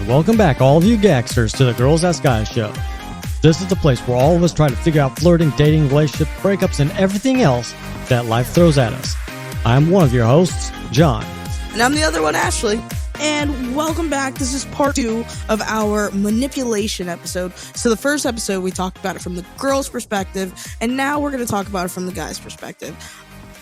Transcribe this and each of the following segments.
And welcome back, all of you gangsters, to the Girls Ask Guys show. This is the place where all of us try to figure out flirting, dating, relationship, breakups, and everything else that life throws at us. I'm one of your hosts, John. And I'm the other one, Ashley. And welcome back. This is part 2 of our manipulation episode. So the first episode, we talked about it from the girl's perspective, and now we're going to talk about it from the guy's perspective.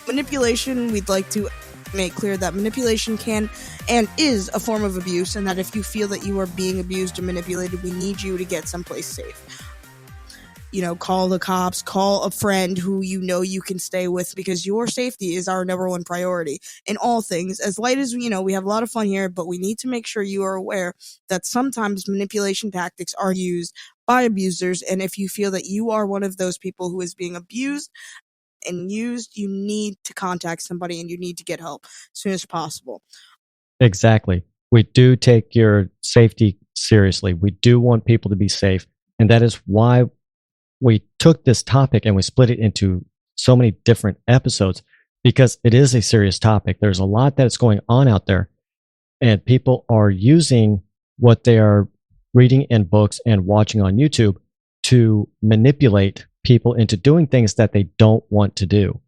Manipulation, we'd like to make clear that manipulation can and is a form of abuse, and that if you feel that you are being abused or manipulated, we need you to get someplace safe. You know, call the cops, call a friend who you know you can stay with, because your safety is our number one priority in all things. As light as, we have a lot of fun here, but we need to make sure you are aware that sometimes manipulation tactics are used by abusers. And if you feel that you are one of those people who is being abused and used, you need to contact somebody and you need to get help as soon as possible. Exactly. We do take your safety seriously. We do want people to be safe. And that is why we took this topic and we split it into so many different episodes, because it is a serious topic. There's a lot that's going on out there, and people are using what they are reading in books and watching on YouTube to manipulate people into doing things that they don't want to do.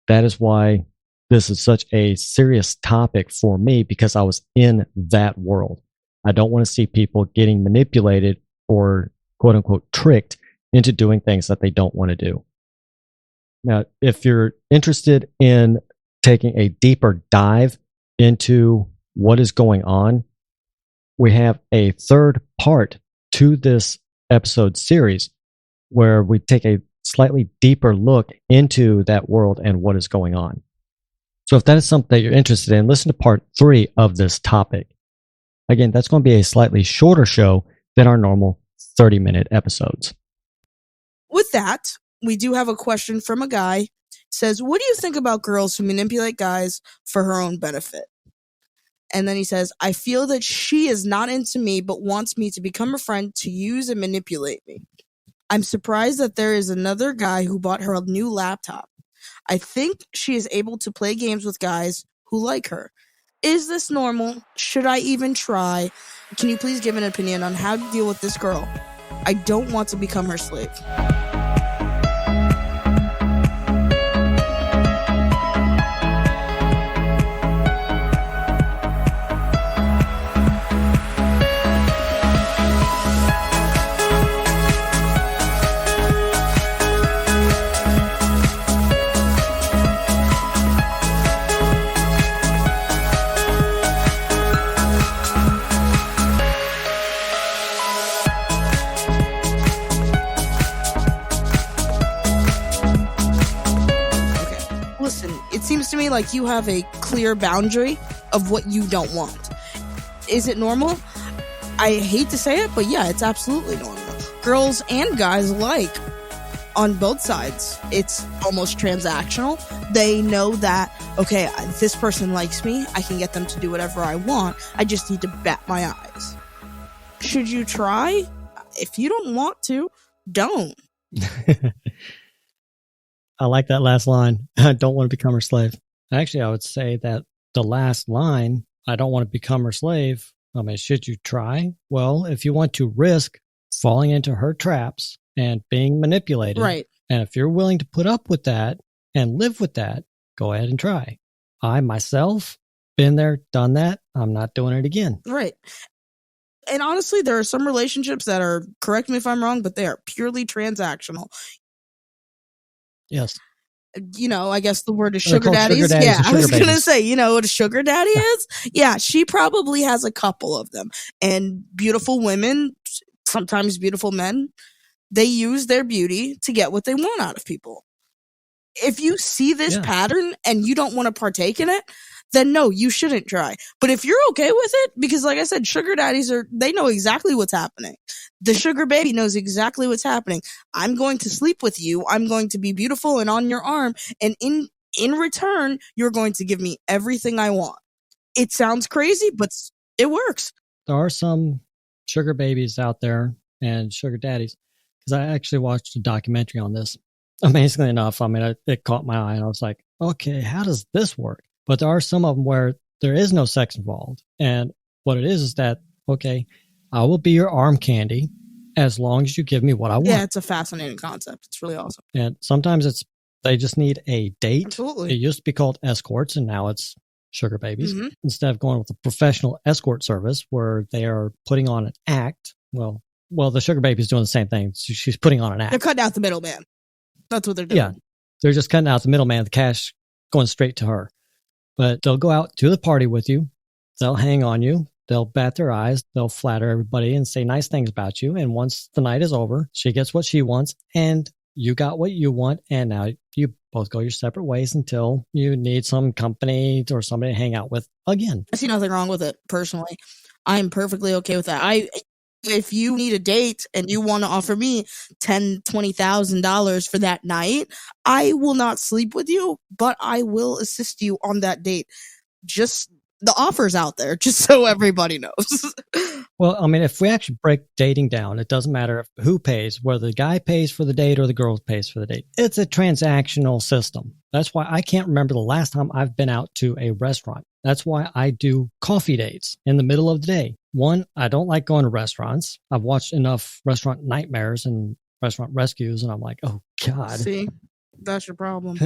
That is why this is such a serious topic for me, because I was in that world. I don't want to see people getting manipulated or quote unquote tricked into doing things that they don't want to do. Now, if you're interested in taking a deeper dive into what is going on, we have a third part to this episode series where we take a slightly deeper look into that world and what is going on. So if that is something that you're interested in, listen to part 3 of this topic. Again, that's going to be a slightly shorter show than our normal 30-minute episodes. With that, we do have a question from a guy. It says, what do you think about girls who manipulate guys for her own benefit? And then he says, I feel that she is not into me but wants me to become a friend to use and manipulate me. I'm surprised that there is another guy who bought her a new laptop. I think she is able to play games with guys who like her. Is this normal? Should I even try? Can you please give an opinion on how to deal with this girl? I don't want to become her slave. Seems to me like you have a clear boundary of what you don't want. Is it normal? I hate to say it, but yeah, it's absolutely normal. Girls and guys alike, on both sides, it's almost transactional. They know that, okay, this person likes me, I can get them to do whatever I want, I just need to bat my eyes. Should you try? If you don't want to, don't. I like that last line. I don't want to become her slave. Actually, I would say that the last line, I don't want to become her slave. I mean, should you try? Well, if you want to risk falling into her traps and being manipulated, right? And if you're willing to put up with that and live with that, go ahead and try. I myself, been there, done that. I'm not doing it again. Right. And honestly, there are some relationships that are, correct me if I'm wrong, but they are purely transactional. Yes. I guess the word is sugar daddies. Yeah, I was going to say, what a sugar daddy is? Yeah, she probably has a couple of them. And beautiful women, sometimes beautiful men, they use their beauty to get what they want out of people. If you see this pattern and you don't want to partake in it, then no, you shouldn't try. But if you're okay with it, because like I said, sugar daddies they know exactly what's happening. The sugar baby knows exactly what's happening. I'm going to sleep with you. I'm going to be beautiful and on your arm. And in return, you're going to give me everything I want. It sounds crazy, but it works. There are some sugar babies out there and sugar daddies, because I actually watched a documentary on this. Amazingly enough, I mean, it caught my eye and I was like, okay, how does this work? But there are some of them where there is no sex involved. And what it is that, okay, I will be your arm candy as long as you give me what I want. Yeah, it's a fascinating concept. It's really awesome. And sometimes they just need a date. Absolutely. It used to be called escorts, and now it's sugar babies. Instead of going with a professional escort service where they are putting on an act. Well, the sugar baby's doing the same thing. She's putting on an act. They're cutting out the middleman. That's what they're doing. Yeah, they're just cutting out the middleman, the cash going straight to her. But they'll go out to the party with you. They'll hang on you. They'll bat their eyes. They'll flatter everybody and say nice things about you. And once the night is over, she gets what she wants and you got what you want. And now you both go your separate ways until you need some company or somebody to hang out with again. I see nothing wrong with it, personally. I'm perfectly okay with that. If you need a date and you want to offer me $10,000, $20,000 for that night, I will not sleep with you, but I will assist you on that date. Just the offer's out there, just so everybody knows. Well, I mean, if we actually break dating down, it doesn't matter who pays, whether the guy pays for the date or the girl pays for the date. It's a transactional system. That's why I can't remember the last time I've been out to a restaurant. That's why I do coffee dates in the middle of the day. One, I don't like going to restaurants. I've watched enough restaurant nightmares and restaurant rescues, and I'm like, oh, God. See? That's your problem.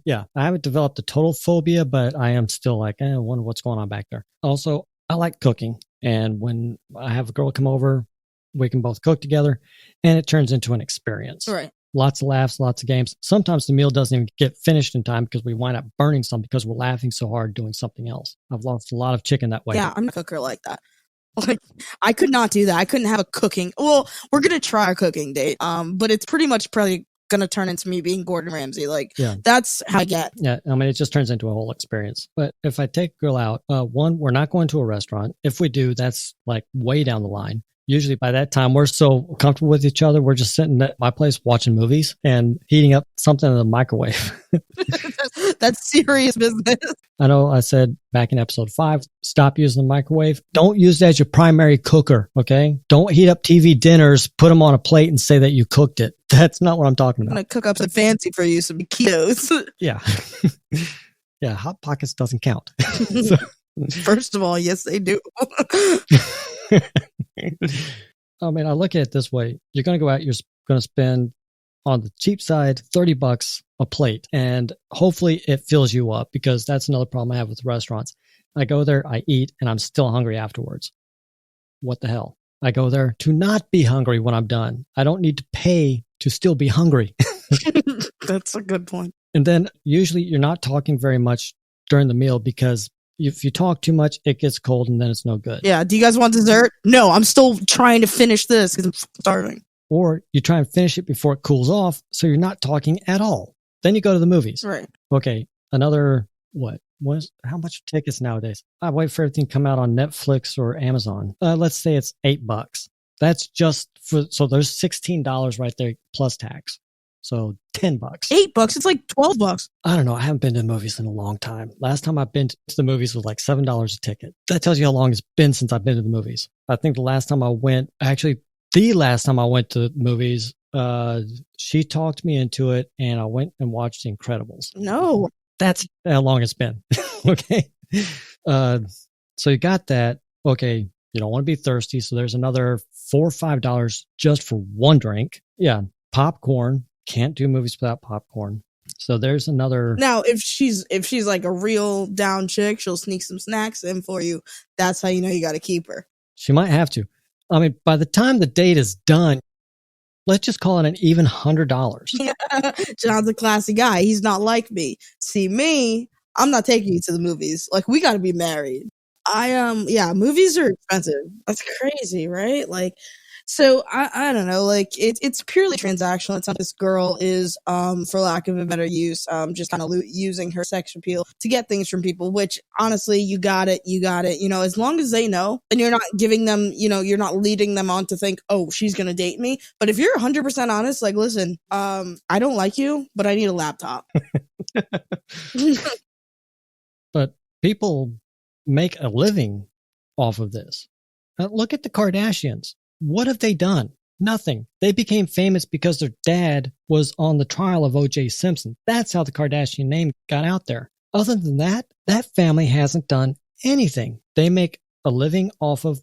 Yeah, I haven't developed a total phobia, but I am still like, I wonder what's going on back there. Also, I like cooking. And when I have a girl come over, we can both cook together and it turns into an experience. Right. Lots of laughs, lots of games. Sometimes the meal doesn't even get finished in time because we wind up burning some because we're laughing so hard doing something else. I've lost a lot of chicken that way. Yeah, I'm not a cooker like that. Like, I could not do that. I couldn't have a cooking. Well, we're going to try a cooking date. But it's pretty much probably going to turn into me being Gordon Ramsay. Like, that's how I get. Yeah, I mean, it just turns into a whole experience. But if I take a girl out, one, we're not going to a restaurant. If we do, that's like way down the line. Usually by that time, we're so comfortable with each other. We're just sitting at my place watching movies and heating up something in the microwave. That's serious business. I know I said back in episode 5, stop using the microwave. Don't use it as your primary cooker, okay? Don't heat up TV dinners, put them on a plate and say that you cooked it. That's not what I'm talking about. I'm going to cook up some fancy for you, some ketos. Yeah. Yeah, Hot Pockets doesn't count. First of all, yes, they do. I mean, I look at it this way. You're going to go out, you're going to spend on the cheap side $30 a plate, and hopefully it fills you up, because that's another problem I have with restaurants. I go there, I eat, and I'm still hungry afterwards. What the hell? I go there to not be hungry when I'm done. I don't need to pay to still be hungry. That's a good point. And then usually you're not talking very much during the meal, because if you talk too much, it gets cold and then it's no good. Yeah. Do you guys want dessert? No, I'm still trying to finish this because I'm starving. Or you try and finish it before it cools off, so you're not talking at all. Then you go to the movies. Right. Okay. Another, how much are tickets nowadays? I wait for everything to come out on Netflix or Amazon. Let's say it's $8. That's just so there's $16 right there plus tax. So $10. $8. It's like $12. I don't know. I haven't been to the movies in a long time. Last time I've been to the movies was like $7 a ticket. That tells you how long it's been since I've been to the movies. I think the last time I went to the movies, she talked me into it, and I went and watched The Incredibles. No. That's how long it's been. Okay. So you got that. Okay. You don't want to be thirsty. So there's another $4 or $5 just for one drink. Yeah. Popcorn. Can't do movies without popcorn. So there's another. Now, if she's like a real down chick, she'll sneak some snacks in for you. That's how you know you got to keep her. She might have to. I mean, by the time the date is done, let's just call it an even $100. Yeah. John's a classy guy. He's not like me. See me, I'm not taking you to the movies. Like, we got to be married. Movies are expensive. That's crazy, right? Like, so I don't know, like it's purely transactional. It's not this girl is, for lack of a better use, just kind of using her sex appeal to get things from people, which honestly, you got it. You know, as long as they know and you're not giving them, you know, you're not leading them on to think, oh, she's going to date me. But if you're 100% honest, like, listen, I don't like you, but I need a laptop. But people make a living off of this. Look at the Kardashians. What have they done? Nothing. They became famous because their dad was on the trial of O.J. Simpson. That's how the Kardashian name got out there. Other than that, that family hasn't done anything. They make a living off of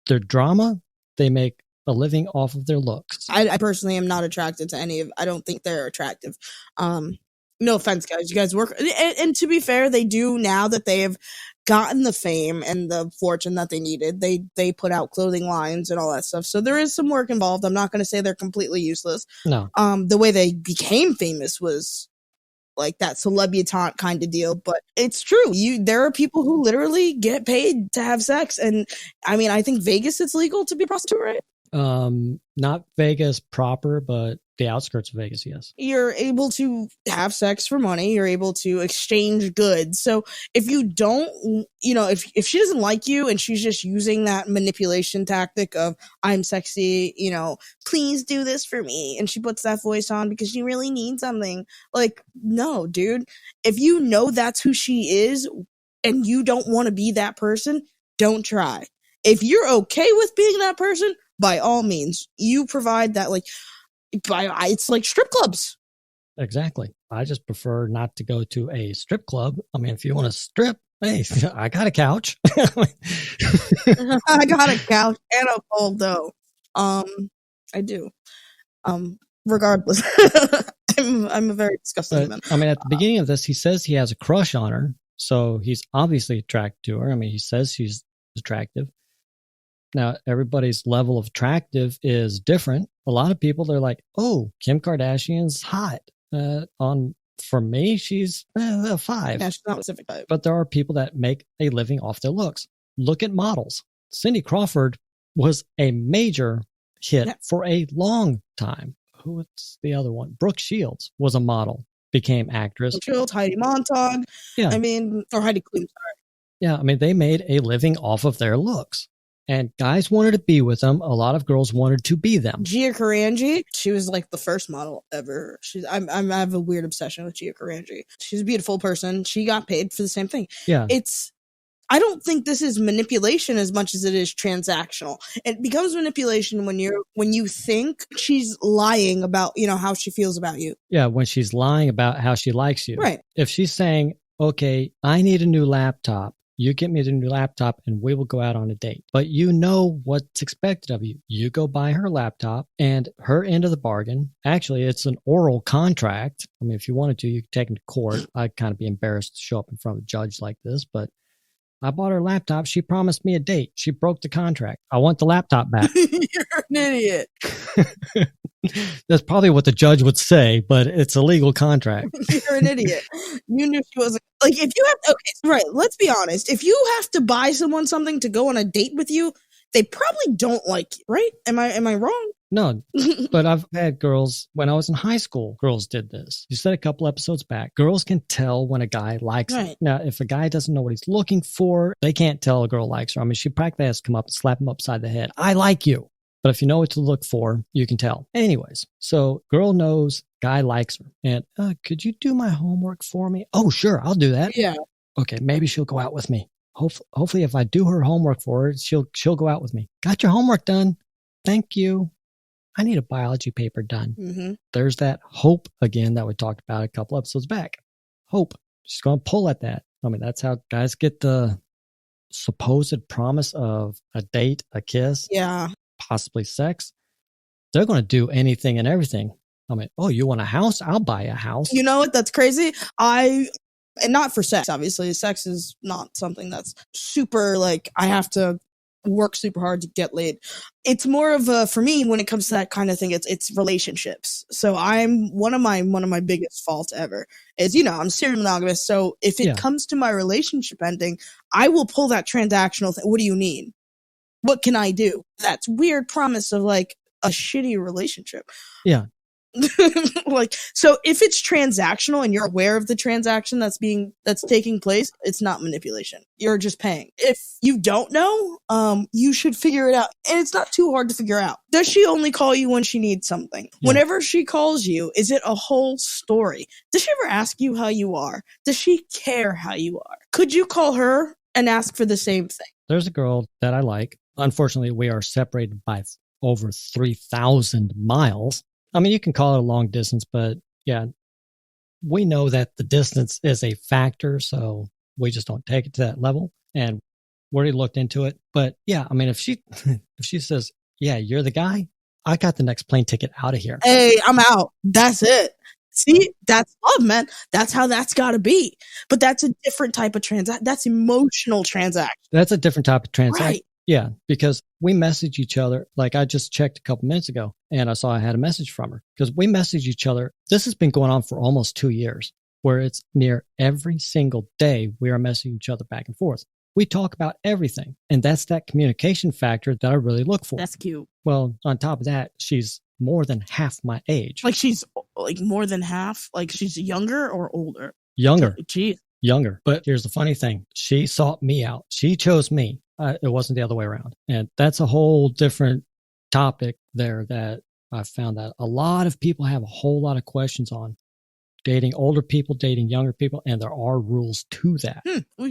their drama, they make a living off of their looks. I personally am not attracted to any of. I don't think they're attractive. No offense, guys. You guys work, and to be fair, they do now that they have gotten the fame and the fortune that they needed. They put out clothing lines and all that stuff. So there is some work involved. I'm not going to say they're completely useless. No. The way they became famous was like that celebutante kind of deal, but it's true. There are people who literally get paid to have sex, and I mean, I think Vegas it's legal to be a prostitute, right? Not Vegas proper, but the outskirts of Vegas, yes. You're able to have sex for money. You're able to exchange goods. So if you don't, if she doesn't like you and she's just using that manipulation tactic of I'm sexy, please do this for me, and she puts that voice on because she really needs something. Like, no, dude. If you know that's who she is and you don't want to be that person, don't try. If you're okay with being that person, by all means, you provide that. Like, it's like strip clubs. Exactly. I just prefer not to go to a strip club. I mean, if you want to strip, hey, I got a couch. I got a couch and a bowl, though. I do. Regardless, I'm a very disgusting man. I mean, at the beginning of this, he says he has a crush on her, so he's obviously attracted to her. I mean, he says she's attractive. Now, everybody's level of attractive is different. A lot of people, they're like, oh, Kim Kardashian's hot. For me, she's a 5. Yeah, she's not a specific type. But there are people that make a living off their looks. Look at models. Cindy Crawford was a major hit for a long time. Who's the other one? Brooke Shields was a model, became actress. Brooke Shields, Heidi Montag. Yeah. I mean, or Heidi Klum, sorry. Yeah, I mean, they made a living off of their looks. And guys wanted to be with them. A lot of girls wanted to be them. Gia Karanji, she was like the first model ever. I have a weird obsession with Gia Karanji. She's a beautiful person. She got paid for the same thing. Yeah. I don't think this is manipulation as much as it is transactional. It becomes manipulation when you think she's lying about, how she feels about you. Yeah, when she's lying about how she likes you. Right. If she's saying, okay, I need a new laptop. You get me the new laptop and we will go out on a date. But you know what's expected of you. You go buy her laptop and her end of the bargain. Actually, it's an oral contract. I mean, if you wanted to, you could take him to court. I'd kind of be embarrassed to show up in front of a judge like this, but I bought her laptop. She promised me a date. She broke the contract. I want the laptop back. You're an idiot. That's probably what the judge would say, but it's a legal contract. You're an idiot. You knew she wasn't. Like, if you have, okay, right, let's be honest. If you have to buy someone something to go on a date with you, they probably don't like you, right? Am I wrong? No, but I've had girls, when I was in high school, girls did this. You said a couple episodes back, girls can tell when a guy likes her. Now, if a guy doesn't know what he's looking for, they can't tell a girl likes her. I mean, she practically has to come up and slap him upside the head. I like you. But if you know what to look for, you can tell. Anyways, so girl knows guy likes her. And could you do my homework for me? Oh, sure, I'll do that. Yeah. Okay, maybe she'll go out with me. Hopefully, if I do her homework for her, she'll go out with me. Got your homework done. Thank you. I need a biology paper done. Mm-hmm. There's that hope again that we talked about a couple episodes back. Hope. She's going to pull at that. I mean, that's how guys get the supposed promise of a date, a kiss, possibly sex. They're going to do anything and everything. I mean, oh, you want a house? I'll buy a house. You know what? That's crazy. And not for sex, obviously. Sex is not something that's super, like, I have to work super hard to get laid. It's more of a, for me, when it comes to that kind of thing, it's relationships. So I'm one of my biggest faults ever is, I'm serial monogamous. So if it comes to my relationship ending, I will pull that transactional thing. What do you need? What can I do? That's weird promise of like a shitty relationship. Yeah. Like, so if it's transactional and you're aware of the transaction that's taking place, it's not manipulation. You're just paying. If you don't know, you should figure it out. And it's not too hard to figure out. Does she only call you when she needs something? Yeah. Whenever she calls you, is it a whole story? Does she ever ask you how you are? Does she care how you are? Could you call her and ask for the same thing? There's a girl that I like. Unfortunately, we are separated by over 3,000 miles. I mean, you can call it a long distance, but yeah, we know that the distance is a factor, so we just don't take it to that level. And already looked into it. But yeah, I mean, if she says, yeah, you're the guy, I got the next plane ticket out of here. Hey, I'm out. That's it. See, that's love, man. That's how that's got to be. But that's a different type of transaction. That's emotional transaction. That's a different type of transaction. Right. Yeah, because we message each other. Like I just checked a couple minutes ago and I saw I had a message from her because we message each other. This has been going on for almost 2 years where it's near every single day we are messaging each other back and forth. We talk about everything. And that's that communication factor that I really look for. That's cute. Well, on top of that, she's more than half my age. Like she's like more than half? Like she's younger or older? Younger. Jeez. Younger. But here's the funny thing. She sought me out. She chose me. It wasn't the other way around. And that's a whole different topic there that I found that a lot of people have a whole lot of questions on. Dating older people, dating younger people, and there are rules to that.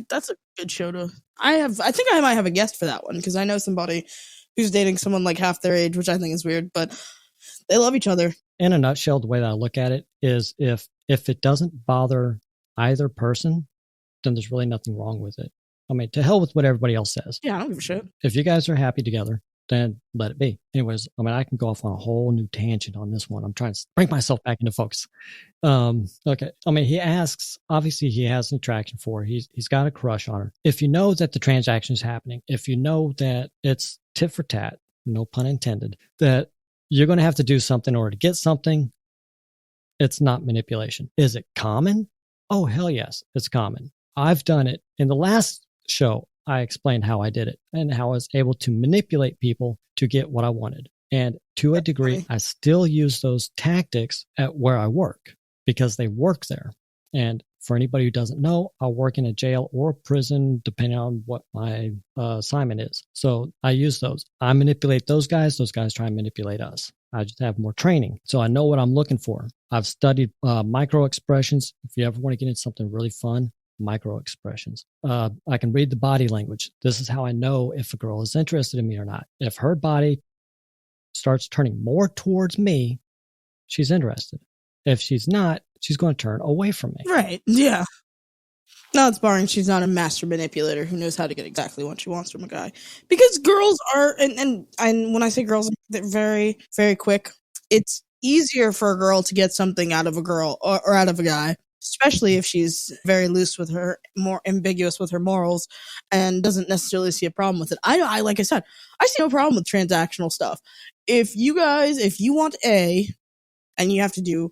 That's a good show to... I think I might have a guest for that one because I know somebody who's dating someone like half their age, which I think is weird, but they love each other. In a nutshell, the way that I look at it is if it doesn't bother either person, then there's really nothing wrong with it. I mean, to hell with what everybody else says. Yeah, I don't give a shit. If you guys are happy together, then let it be. Anyways, I mean, I can go off on a whole new tangent on this one. I'm trying to bring myself back into focus. Okay. I mean, he asks, obviously he has an attraction for her. He's got a crush on her. If you know that the transaction is happening, if you know that it's tit for tat, no pun intended, that you're going to have to do something in order to get something, it's not manipulation. Is it common? Oh, hell yes, it's common. I've done it. In the last show, I explained how I did it and how I was able to manipulate people to get what I wanted. And to a degree, I still use those tactics at where I work because they work there. And for anybody who doesn't know, I work in a jail or a prison, depending on what my assignment is. So I use those. I manipulate those guys try and manipulate us. I just have more training. So I know what I'm looking for. I've studied micro expressions. If you ever want to get into something really fun, micro expressions. I can read the body language. This is how I know if a girl is interested in me or not. If her body starts turning more towards me, she's interested. If she's not, she's going to turn away from me. Right. Yeah. No, it's barring she's not a master manipulator who knows how to get exactly what she wants from a guy. Because girls are, and when I say girls, they're very, very quick. It's easier for a girl to get something out of a girl or out of a guy, especially if she's very loose with her, more ambiguous with her morals, and doesn't necessarily see a problem with it. I like I said, I see no problem with transactional stuff. If you want A, and you have to do,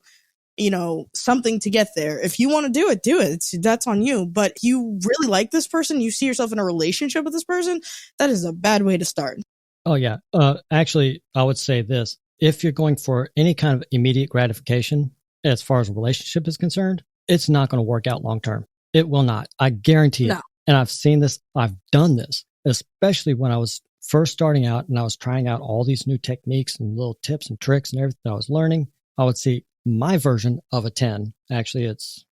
something to get there. If you want to do it. That's on you. But if you really like this person, you see yourself in a relationship with this person, that is a bad way to start. Oh, yeah. Actually, I would say this. If you're going for any kind of immediate gratification, as far as a relationship is concerned, it's not going to work out long term. It will not. I guarantee it. And I've seen this. I've done this, especially when I was first starting out and I was trying out all these new techniques and little tips and tricks and everything I was learning. I would see my version of a 10. Actually, it's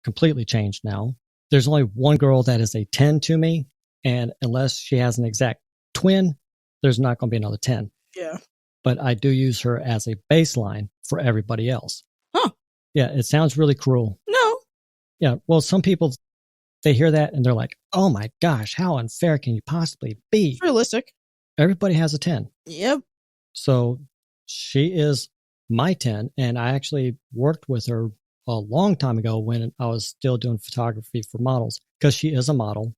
completely changed now. There's only one girl that is a 10 to me. And unless she has an exact twin, there's not going to be another 10. Yeah. But I do use her as a baseline for everybody else. Huh. Yeah, it sounds really cruel. No. Yeah, well, some people, they hear that and they're like, oh my gosh, how unfair can you possibly be? It's realistic. Everybody has a 10. Yep. So she is my 10, and I actually worked with her a long time ago when I was still doing photography for models, because she is a model.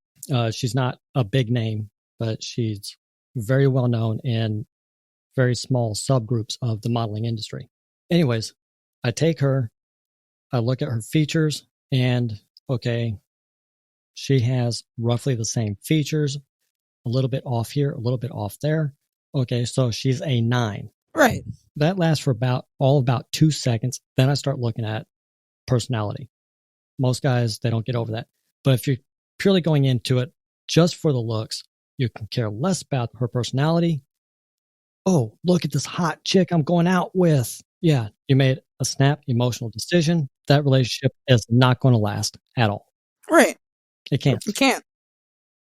She's not a big name, but she's very well known in very small subgroups of the modeling industry. Anyways, I take her, I look at her features, and okay, she has roughly the same features, a little bit off here, a little bit off there. Okay, so she's a 9. Right. That lasts for about 2 seconds. Then I start looking at personality. Most guys, they don't get over that. But if you're purely going into it just for the looks, you can care less about her personality. Oh, look at this hot chick I'm going out with. Yeah, you made a snap emotional decision. That relationship is not going to last at all. Right. It can't. You can't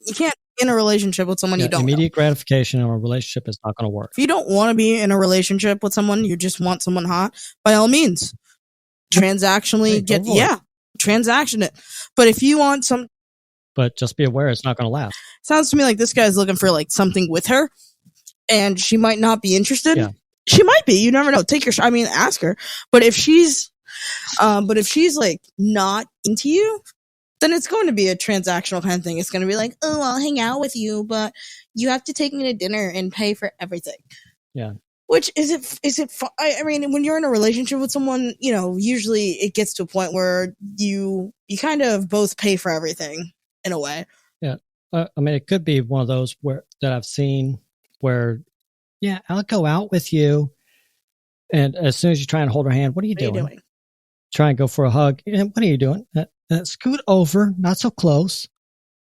be in a relationship with someone you don't immediate know. gratification in a relationship is not going to work. If you don't want to be in a relationship with someone, you just want someone hot, by all means, transactionally transaction it. But if you want But just be aware it's not going to last. Sounds to me like this guy's looking for like something with her, and she might not be interested. Yeah. She might be. You never know. Ask her. But if she's like not into you, then it's going to be a transactional kind of thing. It's going to be like, oh, I'll hang out with you, but you have to take me to dinner and pay for everything. Yeah. Which is it? I mean, when you're in a relationship with someone, usually it gets to a point where you kind of both pay for everything in a way. Yeah. I mean, it could be one of those that I've seen where, yeah, I'll go out with you. And as soon as you try and hold her hand, what are you doing? Try and go for a hug. And what are you doing? Scoot over, not so close.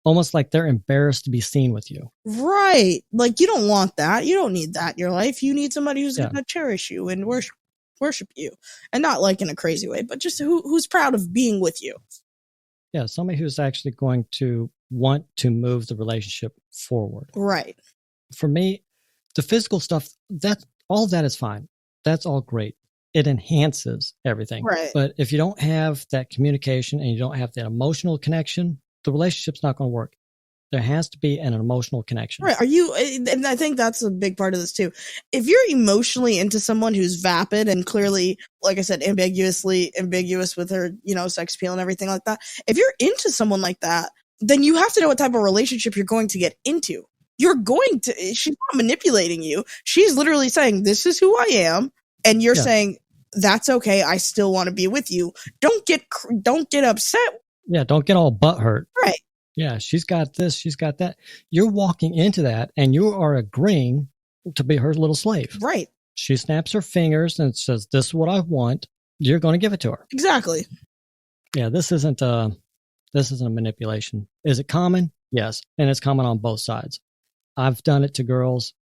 Almost like they're embarrassed to be seen with you. Right. Like, you don't want that. You don't need that in your life. You need somebody who's going to cherish you and worship you. And not like in a crazy way, but just who's proud of being with you. Yeah, somebody who's actually going to want to move the relationship forward. Right. For me, the physical stuff, all of that is fine. That's all great. It enhances everything. Right. But if you don't have that communication and you don't have that emotional connection, the relationship's not going to work. There has to be an emotional connection. Right. And I think that's a big part of this too. If you're emotionally into someone who's vapid and clearly, like I said, ambiguous with her, sex appeal and everything like that. If you're into someone like that, then you have to know what type of relationship you're going to get into. She's not manipulating you. She's literally saying, this is who I am. And you're saying, that's okay. I still want to be with you. Don't get upset. Yeah. Don't get all butthurt. Right. Yeah. She's got this. She's got that. You're walking into that and you are agreeing to be her little slave. Right. She snaps her fingers and says, this is what I want. You're going to give it to her. Exactly. Yeah. This isn't a manipulation. Is it common? Yes. And it's common on both sides. I've done it to girls.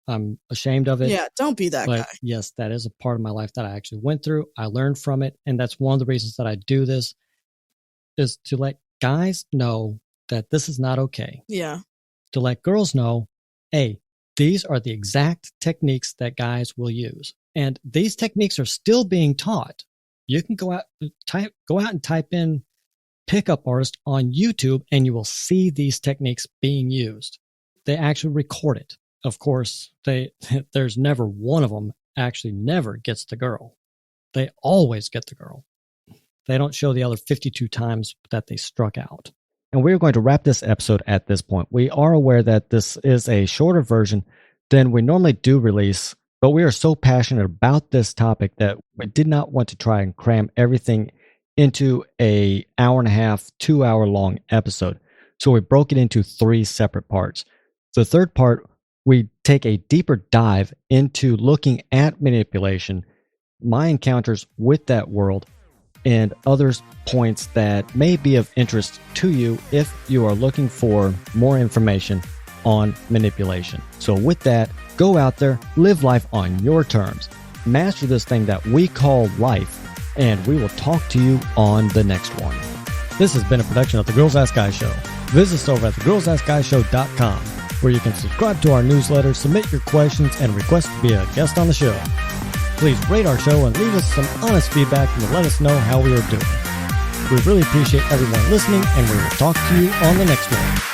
I'm ashamed of it. Yeah, don't be that guy. Yes, that is a part of my life that I actually went through. I learned from it. And that's one of the reasons that I do this, is to let guys know that this is not okay. Yeah. To let girls know, hey, these are the exact techniques that guys will use. And these techniques are still being taught. You can go out and type in pickup artist on YouTube and you will see these techniques being used. They actually record it. Of course, there's never one of them actually never gets the girl. They always get the girl. They don't show the other 52 times that they struck out. And we're going to wrap this episode at this point. We are aware that this is a shorter version than we normally do release, but we are so passionate about this topic that we did not want to try and cram everything into an hour and a half, 2 hour long episode. So we broke it into 3 separate parts. The third part, we take a deeper dive into looking at manipulation, my encounters with that world, and other points that may be of interest to you if you are looking for more information on manipulation. So with that, go out there, live life on your terms, master this thing that we call life, and we will talk to you on the next one. This has been a production of The Girls Ask Guys Show. Visit us over at thegirlsaskguyshow.com, where you can subscribe to our newsletter, submit your questions, and request to be a guest on the show. Please rate our show and leave us some honest feedback and let us know how we are doing. We really appreciate everyone listening, and we will talk to you on the next one.